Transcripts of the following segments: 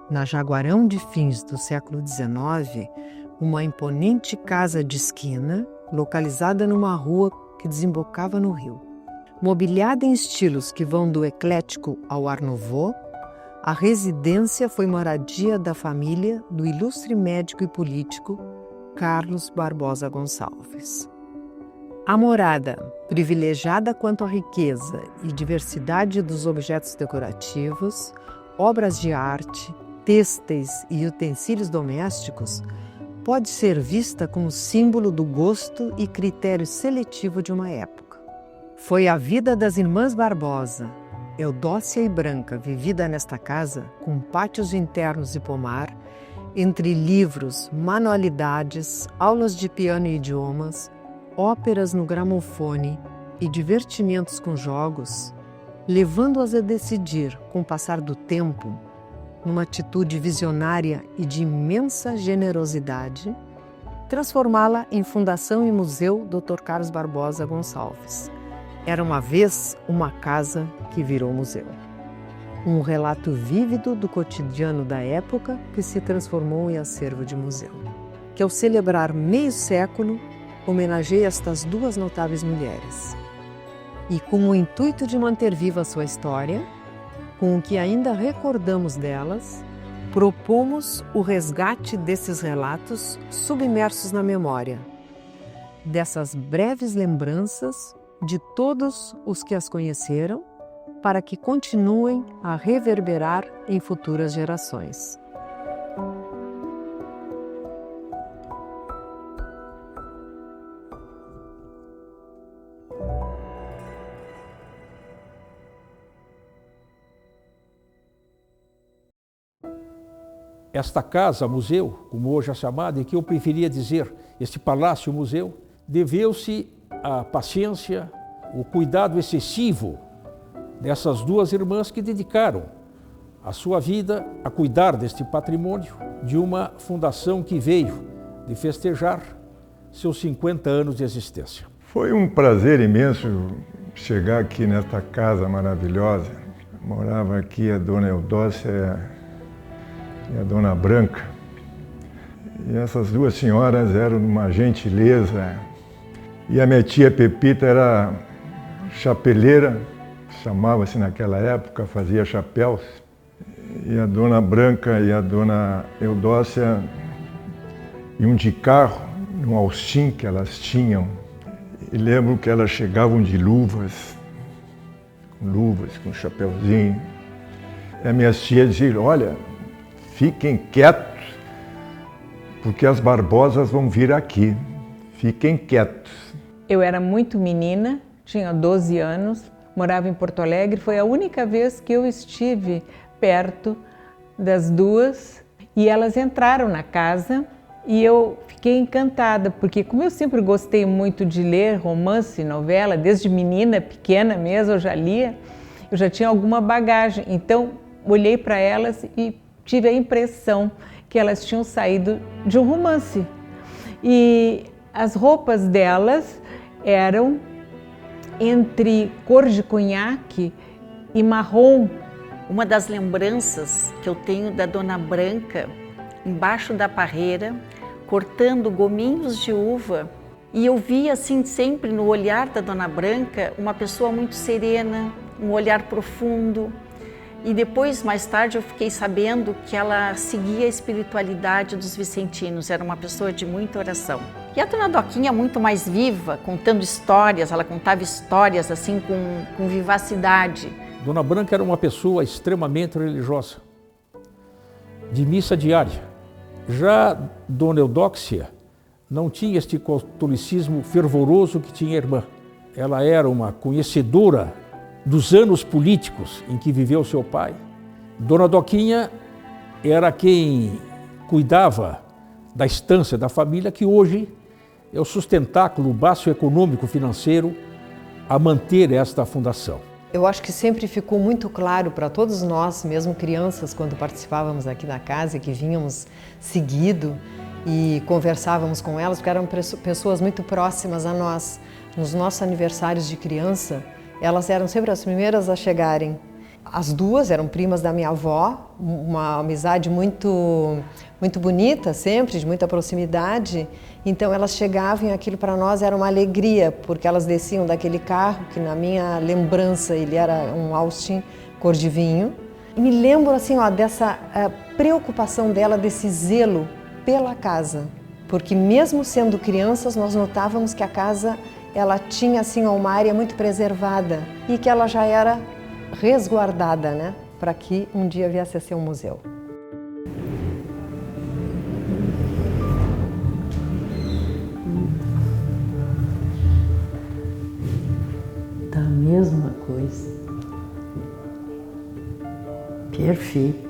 Na Jaguarão de fins do século XIX, uma imponente casa de esquina, localizada numa rua que desembocava no rio. Mobiliada em estilos que vão do eclético ao Art Nouveau, a residência foi moradia da família do ilustre médico e político Carlos Barbosa Gonçalves. A morada, privilegiada quanto à riqueza e diversidade dos objetos decorativos, obras de arte, têxteis e utensílios domésticos, pode ser vista como símbolo do gosto e critério seletivo de uma época. Foi a vida das irmãs Barbosa, Eudócia e Branca, vivida nesta casa, com pátios internos e pomar, entre livros, manualidades, aulas de piano e idiomas, óperas no gramofone e divertimentos com jogos, levando-as a decidir, com o passar do tempo, numa atitude visionária e de imensa generosidade, transformá-la em Fundação e Museu Dr. Carlos Barbosa Gonçalves. Era uma vez uma casa que virou museu. Um relato vívido do cotidiano da época que se transformou em acervo de museu. Que ao celebrar meio século, homenageia estas duas notáveis mulheres. E com o intuito de manter viva a sua história, com o que ainda recordamos delas, propomos o resgate desses relatos submersos na memória, dessas breves lembranças de todos os que as conheceram, para que continuem a reverberar em futuras gerações. Esta casa, museu, como hoje é chamada, e que eu preferia dizer, este palácio museu, deveu-se à paciência, o cuidado excessivo dessas duas irmãs que dedicaram a sua vida a cuidar deste patrimônio de uma fundação que veio de festejar seus 50 anos de existência. Foi um prazer imenso chegar aqui nesta casa maravilhosa. Morava aqui a dona Eudócia e a dona Branca. E essas duas senhoras eram de uma gentileza. E a minha tia Pepita era chapeleira, chamava-se naquela época, fazia chapéus. E a dona Branca e a dona Eudócia iam de carro, num Austin que elas tinham. E lembro que elas chegavam de luvas, com chapéuzinho. E a minha tia dizia, olha, fiquem quietos, porque as Barbosas vão vir aqui. Fiquem quietos. Eu era muito menina, tinha 12 anos, morava em Porto Alegre. Foi a única vez que eu estive perto das duas e elas entraram na casa e eu fiquei encantada, porque como eu sempre gostei muito de ler romance e novela, desde menina, pequena mesmo, eu já lia, eu já tinha alguma bagagem. Então, olhei para elas e tive a impressão que elas tinham saído de um romance. E as roupas delas eram entre cor de conhaque e marrom. Uma das lembranças que eu tenho da Dona Branca, embaixo da parreira, cortando gominhos de uva. E eu via assim sempre no olhar da Dona Branca uma pessoa muito serena, um olhar profundo. E depois, mais tarde, eu fiquei sabendo que ela seguia a espiritualidade dos vicentinos, era uma pessoa de muita oração. E a Dona Doquinha, muito mais viva, contando histórias, ela contava histórias assim com vivacidade. Dona Branca era uma pessoa extremamente religiosa, de missa diária. Já Dona Eudóxia não tinha este catolicismo fervoroso que tinha a irmã. Ela era uma conhecedora dos anos políticos em que viveu seu pai. Dona Doquinha era quem cuidava da estância da família, que hoje é o sustentáculo, o baço econômico financeiro a manter esta fundação. Eu acho que sempre ficou muito claro para todos nós, mesmo crianças, quando participávamos aqui da casa, que vínhamos seguido e conversávamos com elas, porque eram pessoas muito próximas a nós. Nos nossos aniversários de criança, elas eram sempre as primeiras a chegarem. As duas eram primas da minha avó, uma amizade muito bonita sempre, de muita proximidade. Então elas chegavam e aquilo para nós era uma alegria, porque elas desciam daquele carro, que na minha lembrança ele era um Austin cor de vinho. E me lembro assim, dessa preocupação dela, desse zelo pela casa. Porque mesmo sendo crianças, nós notávamos que a casa ela tinha assim uma área muito preservada e que ela já era resguardada, né, para que um dia viesse a ser um museu. Da mesma coisa. Perfeita.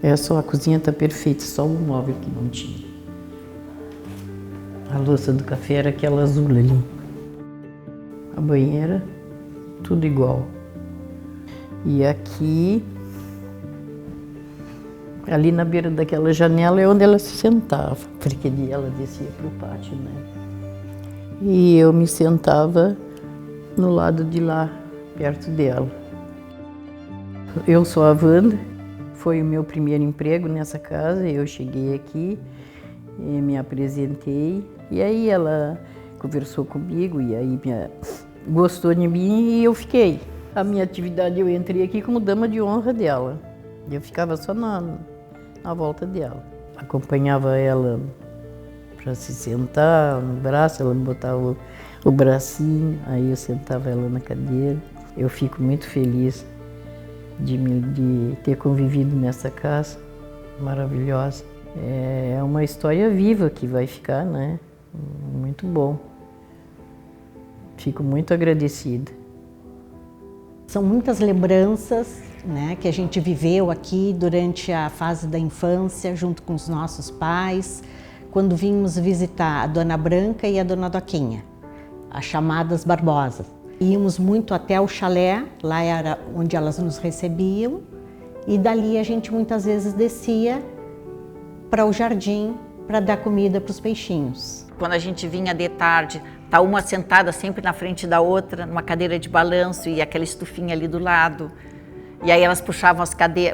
A cozinha está perfeita, só o móvel que não tinha. A louça do café era aquela azul ali. A banheira, tudo igual. E aqui, ali na beira daquela janela é onde ela se sentava, porque ali ela descia para o pátio, né? E eu me sentava no lado de lá, perto dela. Eu sou a Wanda, foi o meu primeiro emprego nessa casa, eu cheguei aqui e me apresentei. E aí ela conversou comigo e aí gostou de mim e eu fiquei. A minha atividade, eu entrei aqui como dama de honra dela. Eu ficava só na volta dela. Acompanhava ela para se sentar no braço, ela me botava o bracinho, aí eu sentava ela na cadeira. Eu fico muito feliz de ter convivido nessa casa maravilhosa. É uma história viva que vai ficar, né? Muito bom. Fico muito agradecida. São muitas lembranças, né, que a gente viveu aqui durante a fase da infância, junto com os nossos pais, quando vínhamos visitar a Dona Branca e a Dona Doquinha, as chamadas Barbosas. Íamos muito até o chalé, lá era onde elas nos recebiam, e dali a gente muitas vezes descia para o jardim para dar comida para os peixinhos. Quando a gente vinha de tarde, tá uma sentada sempre na frente da outra, numa cadeira de balanço e aquela estufinha ali do lado. E aí elas puxavam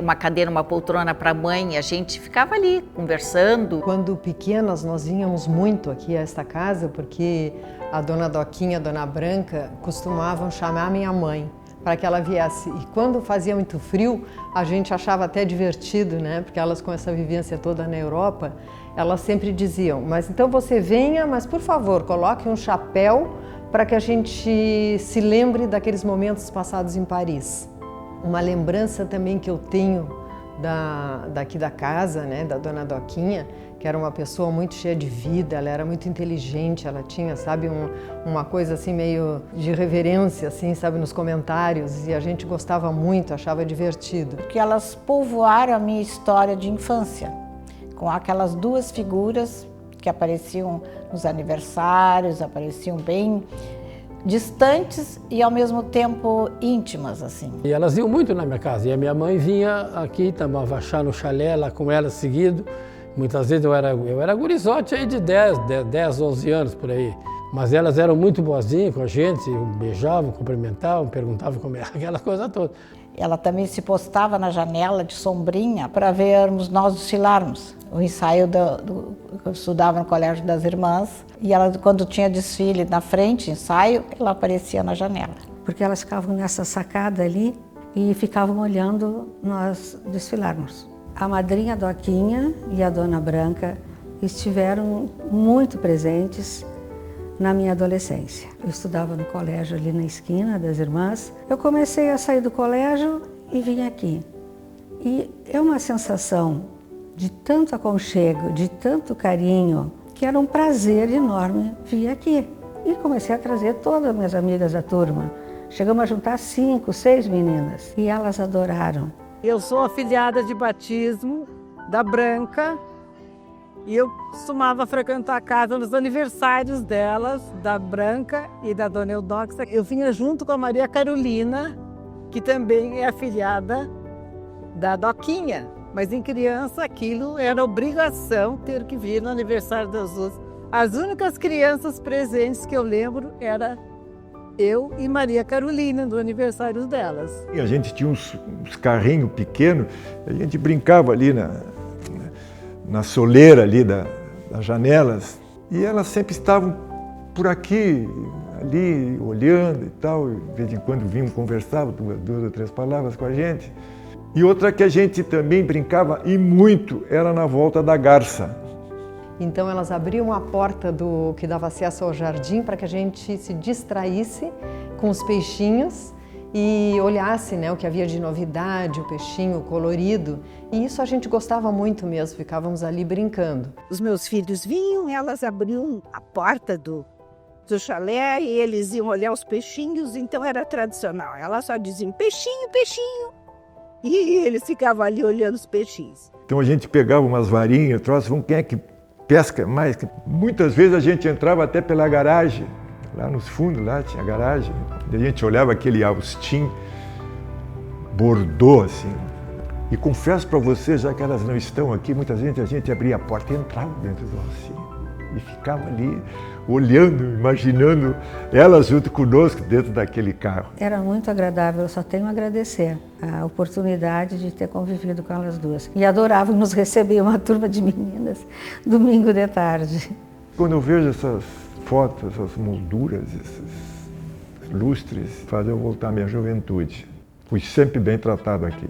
uma cadeira, uma poltrona para a mãe e a gente ficava ali conversando. Quando pequenas nós vinhamos muito aqui a esta casa porque a Dona Doquinha, a Dona Branca costumavam chamar a minha mãe para que ela viesse. E quando fazia muito frio, a gente achava até divertido, né? Porque elas com essa vivência toda na Europa, elas sempre diziam, mas então você venha, mas por favor, coloque um chapéu para que a gente se lembre daqueles momentos passados em Paris. Uma lembrança também que eu tenho daqui da casa, né, da Dona Doquinha, que era uma pessoa muito cheia de vida, ela era muito inteligente, ela tinha, sabe, uma coisa assim meio de reverência, assim, sabe, nos comentários, e a gente gostava muito, achava divertido. Porque elas povoaram a minha história de infância, com aquelas duas figuras que apareciam nos aniversários, apareciam bem distantes e ao mesmo tempo íntimas, assim. E elas iam muito na minha casa, e a minha mãe vinha aqui, tomava chá no chalé, lá com elas seguido. Muitas vezes eu era gurizote aí de 10, 11 anos por aí. Mas elas eram muito boazinhas com a gente, beijavam, cumprimentavam, perguntavam como era, aquela coisa toda. Ela também se postava na janela de sombrinha para vermos nós desfilarmos. O ensaio eu estudava no Colégio das Irmãs e ela, quando tinha desfile na frente, ensaio, ela aparecia na janela. Porque elas ficavam nessa sacada ali e ficavam olhando nós desfilarmos. A madrinha Doquinha e a Dona Branca estiveram muito presentes na minha adolescência. Eu estudava no colégio ali na esquina das Irmãs. Eu comecei a sair do colégio e vim aqui. E é uma sensação de tanto aconchego, de tanto carinho, que era um prazer enorme vir aqui. E comecei a trazer todas as minhas amigas da turma. Chegamos a juntar 5, 6 meninas e elas adoraram. Eu sou afilhada de batismo da Branca e eu costumava frequentar a casa nos aniversários delas, da Branca e da Dona Eudóxia. Eu vinha junto com a Maria Carolina, que também é afilhada da Doquinha. Mas em criança aquilo era obrigação ter que vir no aniversário das duas. As únicas crianças presentes que eu lembro era Eu e Maria Carolina, do aniversário delas. E a gente tinha uns carrinhos pequenos, a gente brincava ali na soleira ali das janelas, e elas sempre estavam por aqui, ali, olhando e tal, de vez em quando vinham, conversavam duas ou três palavras com a gente. E outra que a gente também brincava, e muito, era na volta da garça. Então elas abriam a porta que dava acesso ao jardim para que a gente se distraísse com os peixinhos e olhasse, né, o que havia de novidade, o peixinho colorido. E isso a gente gostava muito mesmo, ficávamos ali brincando. Os meus filhos vinham, elas abriam a porta do chalé e eles iam olhar os peixinhos, então era tradicional. Elas só diziam peixinho, peixinho. E eles ficavam ali olhando os peixinhos. Então a gente pegava umas varinhas, vamos, quem é que pesca mais? Muitas vezes a gente entrava até pela garagem, lá nos fundos, lá tinha garagem. A gente olhava aquele Austin bordô, assim. E confesso para vocês, já que elas não estão aqui, muitas vezes a gente abria a porta e entrava dentro do Austin. E ficava ali olhando, imaginando elas junto conosco dentro daquele carro. Era muito agradável, eu só tenho a agradecer a oportunidade de ter convivido com elas duas. E adoravam nos receber, uma turma de meninas, domingo de tarde. Quando eu vejo essas fotos, essas molduras, esses lustres, faz eu voltar à minha juventude. Fui sempre bem tratado aqui.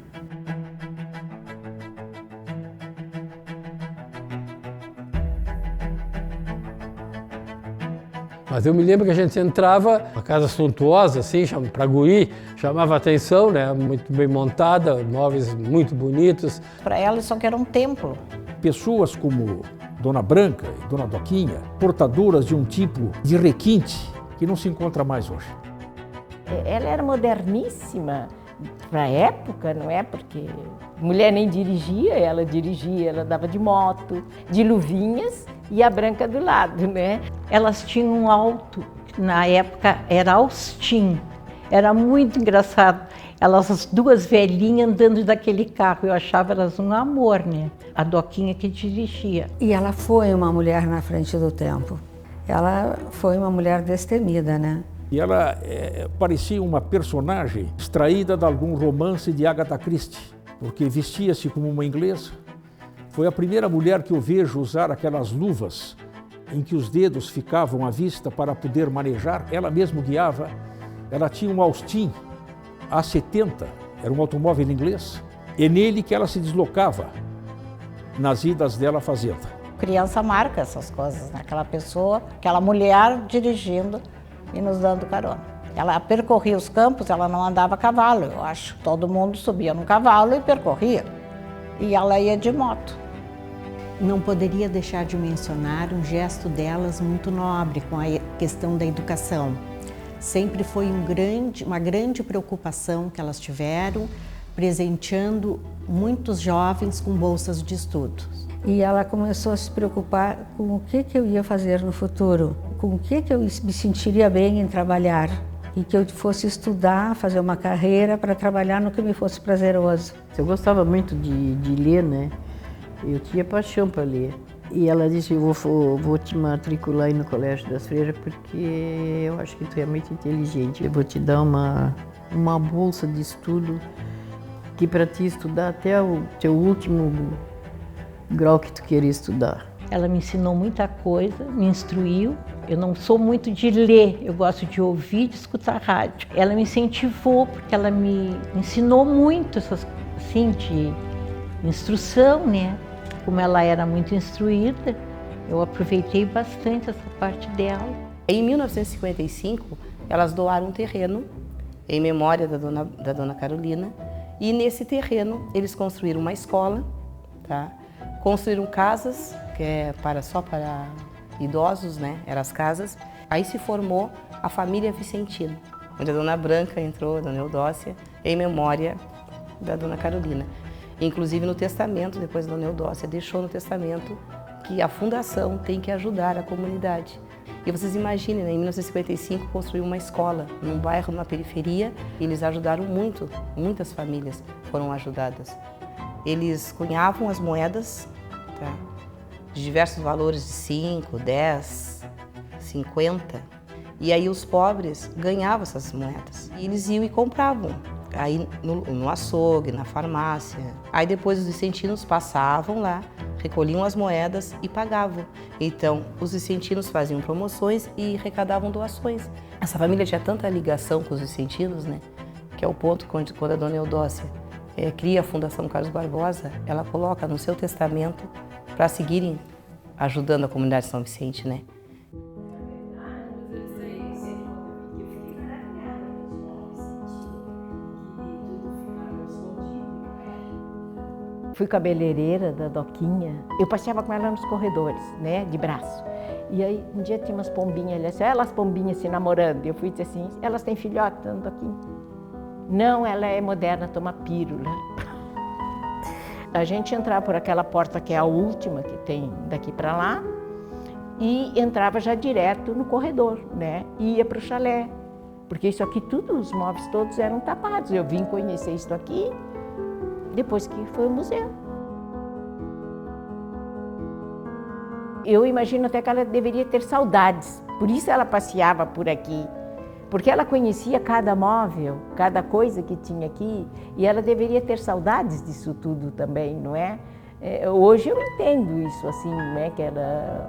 Mas eu me lembro que a gente entrava, uma casa suntuosa, assim, para guri, chamava atenção, né? Muito bem montada, móveis muito bonitos. Para ela isso aqui era um templo. Pessoas como Dona Branca e Dona Doquinha, portadoras de um tipo de requinte que não se encontra mais hoje. Ela era moderníssima para a época, não é? Porque mulher nem dirigia, ela dava de moto, de luvinhas e a Branca do lado, né? Elas tinham um alto, na época era Austin, era muito engraçado. Elas, as duas velhinhas andando daquele carro, eu achava elas um amor, né? A Doquinha que dirigia. E ela foi uma mulher na frente do tempo. Ela foi uma mulher destemida, né? E ela parecia uma personagem extraída de algum romance de Agatha Christie, porque vestia-se como uma inglesa. Foi a primeira mulher que eu vejo usar aquelas luvas em que os dedos ficavam à vista para poder manejar. Ela mesma guiava. Ela tinha um Austin A70, era um automóvel inglês, e nele que ela se deslocava nas idas dela à fazenda. Criança marca essas coisas, né? Aquela pessoa, aquela mulher dirigindo e nos dando carona. Ela percorria os campos, ela não andava a cavalo, eu acho. Todo mundo subia no cavalo e percorria. E ela ia de moto. Não poderia deixar de mencionar um gesto delas muito nobre com a questão da educação. Sempre foi uma grande preocupação que elas tiveram, presenteando muitos jovens com bolsas de estudo. E ela começou a se preocupar com o que eu ia fazer no futuro, com o que eu me sentiria bem em trabalhar e que eu fosse estudar, fazer uma carreira para trabalhar no que me fosse prazeroso. Eu gostava muito de ler, né? Eu tinha paixão para ler. E ela disse, eu vou te matricular aí no Colégio das Freiras porque eu acho que tu é muito inteligente. Eu vou te dar uma bolsa de estudo que para ti estudar até o teu último grau que tu queira estudar. Ela me ensinou muita coisa, me instruiu. Eu não sou muito de ler, eu gosto de ouvir e de escutar rádio. Ela me incentivou, porque ela me ensinou muito, assim, de instrução, né? Como ela era muito instruída, eu aproveitei bastante essa parte dela. Em 1955, elas doaram um terreno em memória da dona Carolina, e nesse terreno eles construíram uma escola, tá? Construíram casas, que é só para idosos, né? Eram as casas. Aí se formou a família Vicentino, onde a Dona Branca entrou, a Dona Eudócia, em memória da Dona Carolina. Inclusive no testamento, depois a Dona Eudócia deixou no testamento que a fundação tem que ajudar a comunidade. E vocês imaginem, né, em 1955 construiu uma escola num bairro, numa periferia, e eles ajudaram muito, muitas famílias foram ajudadas. Eles cunhavam as moedas, tá, de diversos valores de 5, 10, 50, E aí os pobres ganhavam essas moedas. E eles iam e compravam. Aí no açougue, na farmácia. Aí depois os vicentinos passavam lá, recolhiam as moedas e pagavam. Então os vicentinos faziam promoções e arrecadavam doações. Essa família tinha tanta ligação com os vicentinos, né? Que é o ponto quando a dona Eudócia cria a Fundação Carlos Barbosa, ela coloca no seu testamento para seguirem ajudando a comunidade de São Vicente, né? Fui cabeleireira da Doquinha. Eu passeava com ela nos corredores, né, de braço. E aí, um dia tinha umas pombinhas ali, assim, elas pombinhas se namorando. E eu fui dizer assim, elas têm filhote, dona Doquinha? Não, ela é moderna, toma pílula. A gente entrava por aquela porta que é a última que tem daqui para lá e entrava já direto no corredor, né? E ia para o chalé, porque isso aqui tudo, os móveis todos eram tapados. Eu vim conhecer isso aqui depois que foi o museu. Eu imagino até que ela deveria ter saudades, por isso ela passeava por aqui, porque ela conhecia cada móvel, cada coisa que tinha aqui, e ela deveria ter saudades disso tudo também, não é? Hoje eu entendo isso assim, né, que era...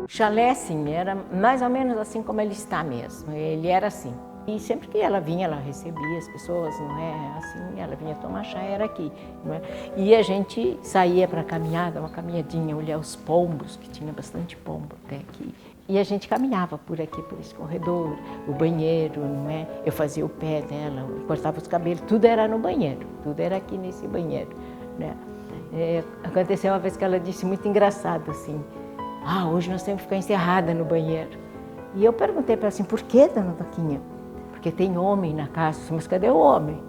Chalé, sim, era mais ou menos assim como ele está mesmo, ele era assim. E sempre que ela vinha, ela recebia as pessoas, não é? Assim, ela vinha tomar chá, era aqui, não é? E a gente saía para caminhar, dar uma caminhadinha, olhar os pombos, que tinha bastante pombo até aqui. E a gente caminhava por aqui, por esse corredor, o banheiro, não é? Eu fazia o pé dela, cortava os cabelos, tudo era no banheiro, tudo era aqui nesse banheiro, né? Aconteceu uma vez que ela disse, muito engraçado assim, hoje nós temos que ficar encerrada no banheiro. E eu perguntei para ela assim, por que, dona Doquinha? Porque tem homem na casa, mas cadê o homem?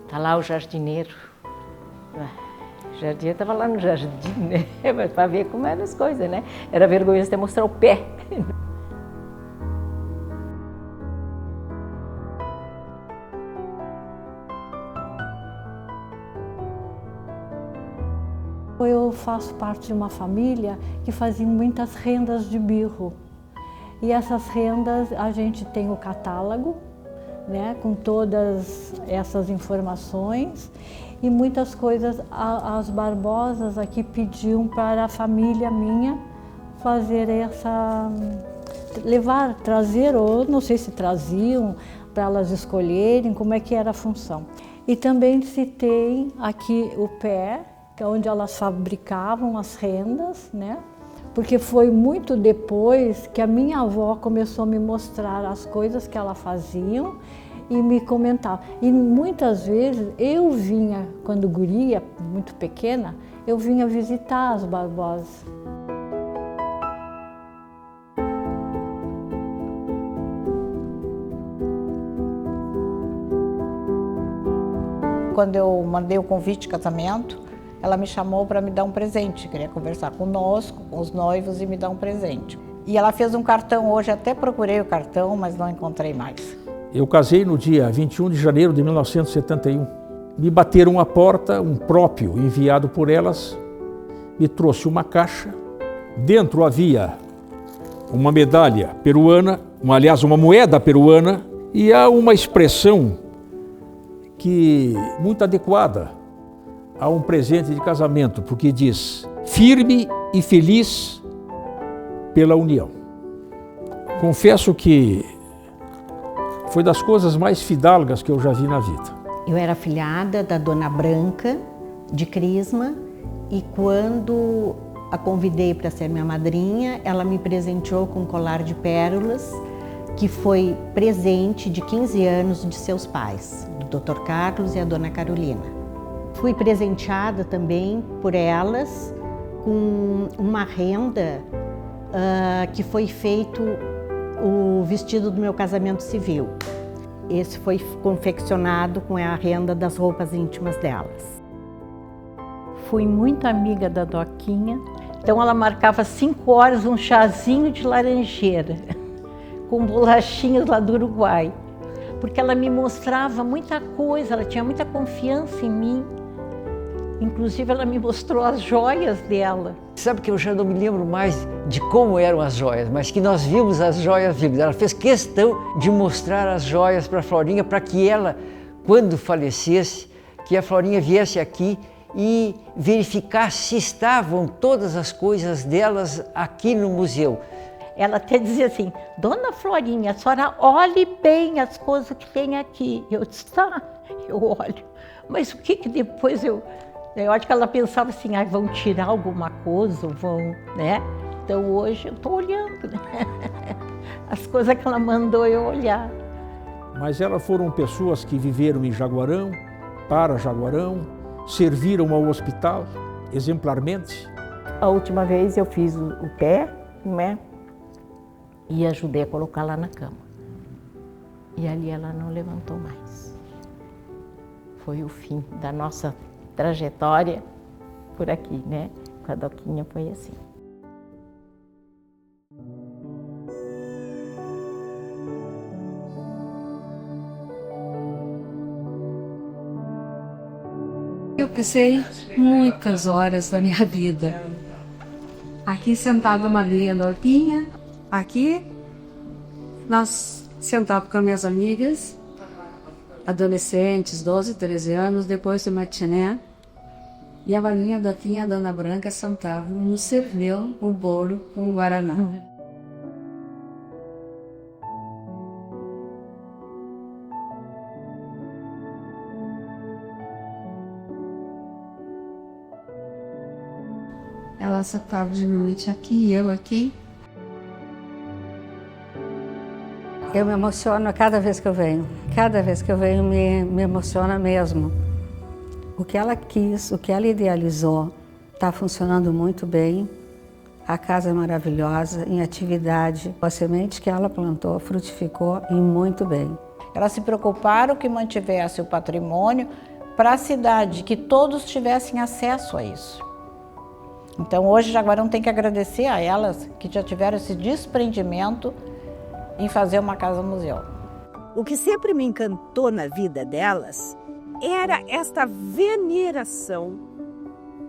Está lá o jardineiro. O jardineiro estava lá no jardim, né? Mas para ver como eram as coisas, né? Era vergonhoso até mostrar o pé. Eu faço parte de uma família que fazia muitas rendas de birro. E essas rendas, a gente tem o catálogo, né, com todas essas informações e muitas coisas as Barbosas aqui pediam para a família minha fazer trazer, ou não sei se traziam, para elas escolherem como é que era a função. E também citei aqui o pé, que é onde elas fabricavam as rendas, né? Porque foi muito depois que a minha avó começou a me mostrar as coisas que ela faziam e me comentava. E muitas vezes eu vinha, quando guria, muito pequena, eu vinha visitar as Barbosas. Quando eu mandei o convite de casamento, ela me chamou para me dar um presente, queria conversar conosco, com os noivos e me dar um presente. E ela fez um cartão, hoje até procurei o cartão, mas não encontrei mais. Eu casei no dia 21 de janeiro de 1971. Me bateram à porta, um próprio enviado por elas, me trouxe uma caixa. Dentro havia uma medalha peruana, aliás, uma moeda peruana, e há uma expressão muito adequada a um presente de casamento, porque diz, firme e feliz pela união. Confesso que foi das coisas mais fidalgas que eu já vi na vida. Eu era afilhada da Dona Branca, de Crisma, e quando a convidei para ser minha madrinha, ela me presenteou com um colar de pérolas, que foi presente de 15 anos de seus pais, do Dr. Carlos e a Dona Carolina. Fui presenteada também por elas com uma renda que foi feito o vestido do meu casamento civil. Esse foi confeccionado com a renda das roupas íntimas delas. Fui muito amiga da Doquinha, então ela marcava 5 horas um chazinho de laranjeira, com bolachinhas lá do Uruguai, porque ela me mostrava muita coisa, ela tinha muita confiança em mim. Inclusive, ela me mostrou as joias dela. Sabe que eu já não me lembro mais de como eram as joias, mas que nós vimos as joias vivas. Ela fez questão de mostrar as joias para a Florinha, para que ela, quando falecesse, que a Florinha viesse aqui e verificasse se estavam todas as coisas delas aqui no museu. Ela até dizia assim, Dona Florinha, a senhora olhe bem as coisas que tem aqui. Eu disse, tá, eu olho. Mas o que depois eu acho que ela pensava assim, vão tirar alguma coisa, vão, né? Então hoje eu estou olhando, né? As coisas que ela mandou eu olhar. Mas elas foram pessoas que viveram em Jaguarão, para Jaguarão, serviram ao hospital exemplarmente. A última vez eu fiz o pé, né? E ajudei a colocar lá na cama. E ali ela não levantou mais. Foi o fim da nossa trajetória por aqui, né? Com a Doquinha foi assim. Eu passei muitas horas da minha vida aqui sentada numa linha da Doquinha, aqui nós sentávamos com minhas amigas, adolescentes, 12, 13 anos, depois do matiné, e a valinha da Doquinha e a Dona Branca sentavam, nos serviam o bolo com o guaraná. Ela sentava de noite aqui e eu aqui. Eu me emociono cada vez que eu venho. Cada vez que eu venho me emociona mesmo. O que ela quis, o que ela idealizou, está funcionando muito bem. A casa é maravilhosa, em atividade. A semente que ela plantou frutificou e muito bem. Elas se preocuparam que mantivesse o patrimônio para a cidade, que todos tivessem acesso a isso. Então hoje Jaguarão tem que agradecer a elas que já tiveram esse desprendimento em fazer uma casa-museu. O que sempre me encantou na vida delas era esta veneração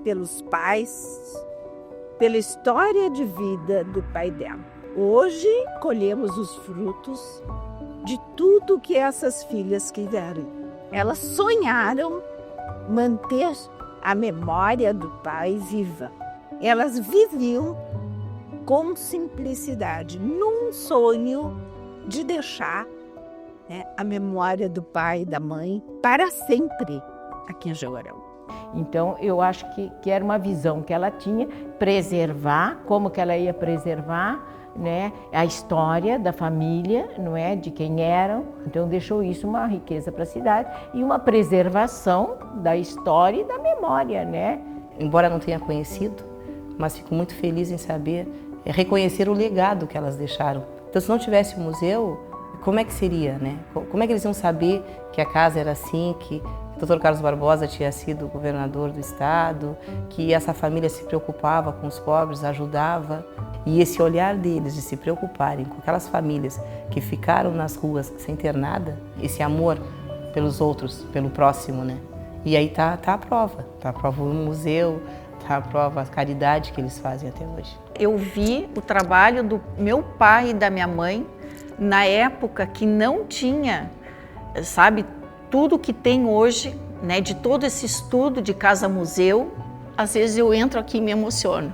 pelos pais, pela história de vida do pai dela. Hoje colhemos os frutos de tudo que essas filhas quiseram. Elas sonharam manter a memória do pai viva. Elas viviam com simplicidade, num sonho de deixar a memória do pai e da mãe para sempre aqui em Jaguarão. Então, eu acho que era uma visão que ela tinha, preservar, como que ela ia preservar, né, a história da família, não é, de quem eram. Então, deixou isso uma riqueza para a cidade e uma preservação da história e da memória, né? Embora não tenha conhecido, mas fico muito feliz em saber, reconhecer o legado que elas deixaram. Então, se não tivesse o museu, como é que seria, né? Como é que eles iam saber que a casa era assim, que o Dr. Carlos Barbosa tinha sido governador do estado, que essa família se preocupava com os pobres, ajudava. E esse olhar deles de se preocuparem com aquelas famílias que ficaram nas ruas sem ter nada, esse amor pelos outros, pelo próximo, né? E aí tá a prova o museu, tá a prova a caridade que eles fazem até hoje. Eu vi o trabalho do meu pai e da minha mãe na época que não tinha, sabe, tudo que tem hoje, né, de todo esse estudo de casa-museu. Às vezes eu entro aqui e me emociono,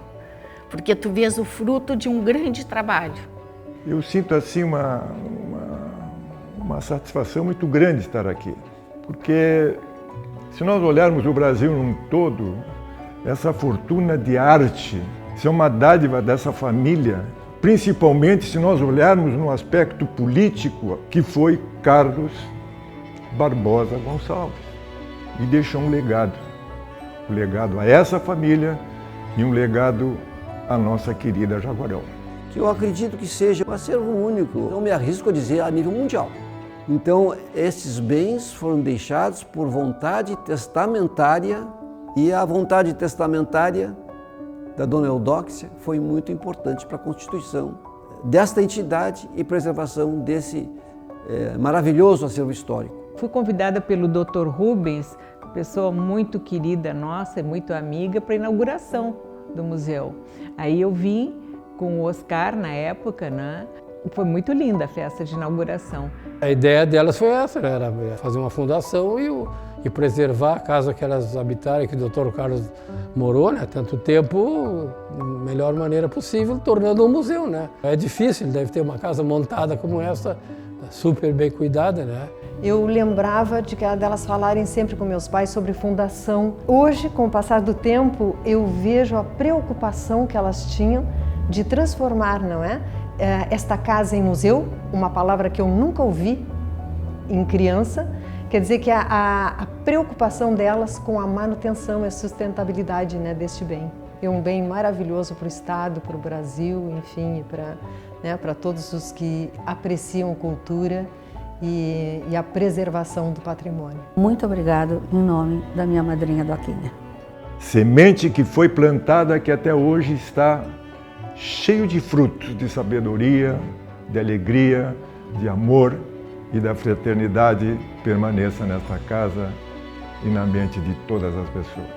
porque tu vês o fruto de um grande trabalho. Eu sinto assim uma satisfação muito grande estar aqui, porque se nós olharmos o Brasil num todo, essa fortuna de arte, isso é uma dádiva dessa família, principalmente se nós olharmos no aspecto político, que foi Carlos Barbosa Gonçalves, e deixou um legado a essa família e um legado à nossa querida Jaguarão. Que eu acredito que seja um acervo único, não me arrisco a dizer a nível mundial. Então, esses bens foram deixados por vontade testamentária, e a vontade testamentária da Dona Eudóxia foi muito importante para a constituição desta entidade e preservação desse maravilhoso acervo histórico. Fui convidada pelo Dr. Rubens pessoa muito querida nossa, muito amiga, para a inauguração do museu. Aí eu vim com o Oscar na época, né? Foi muito linda a festa de inauguração. A ideia delas foi essa, né? Era fazer uma fundação e preservar a casa que elas habitaram, que o Dr. Carlos morou, né? Tanto tempo, da melhor maneira possível, tornando um museu, né? É difícil, deve ter uma casa montada como essa, super bem cuidada, né? Eu lembrava delas falarem sempre com meus pais sobre fundação. Hoje, com o passar do tempo, eu vejo a preocupação que elas tinham de transformar, não é? Esta casa em museu, uma palavra que eu nunca ouvi em criança, quer dizer que a preocupação delas com a manutenção e a sustentabilidade, né, deste bem. É um bem maravilhoso para o Estado, para o Brasil, enfim, para todos os que apreciam cultura e a preservação do patrimônio. Muito obrigado em nome da minha madrinha Doquinha. Semente que foi plantada que até hoje está cheio de frutos de sabedoria, de alegria, de amor e da fraternidade permaneça nesta casa e na mente de todas as pessoas.